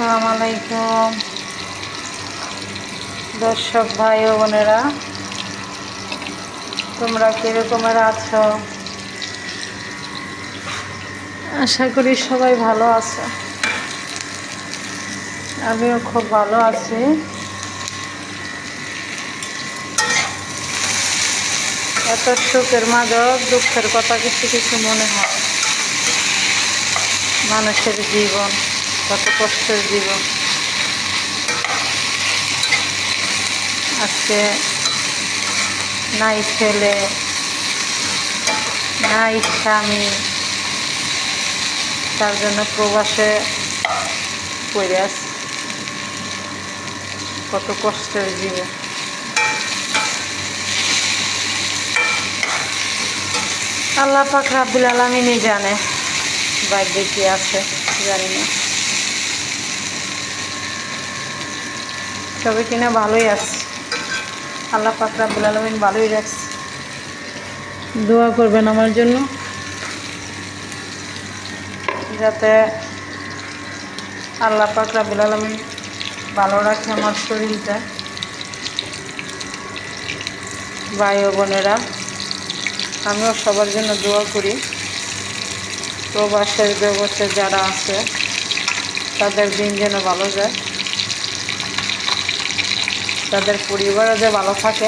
আসসালামু আলাইকুম দর্শক ভাই ও বোনেরা, তোমরা কীরকমের আছো? আশা করি সবাই ভালো আছো। আমিও খুব ভালো আছি। এত সুখের মাঝেও দুঃখের কথা কিছু কিছু মনে হয়। মানুষের জীবন কত কষ্টের জীবন। আজকে নাই ছেলে, নাই স্বামী, তার জন্য প্রবাসে পড়ে আছে। কত কষ্টের জীবন। আল্লাহ পাক রাব্বুল আলামিনই জানে ভাগ্যে কি আছে, জানি না। তবে কিনা ভালোই আছে, আল্লাহ পাক রাব্বুল আলামিন ভালোই রাখছে। দোয়া করবেন আমার জন্য, যাতে আল্লাহ পাক রাব্বুল আলামিন ভালো রাখে আমার শরীরটা। ভাই ও বোনেরা, আমিও সবার জন্য দোয়া করি। প্রবাসের জগতে যারা আছে তাদের দিন যেন ভালো যায়, তাদের পরিবারও যে ভালো থাকে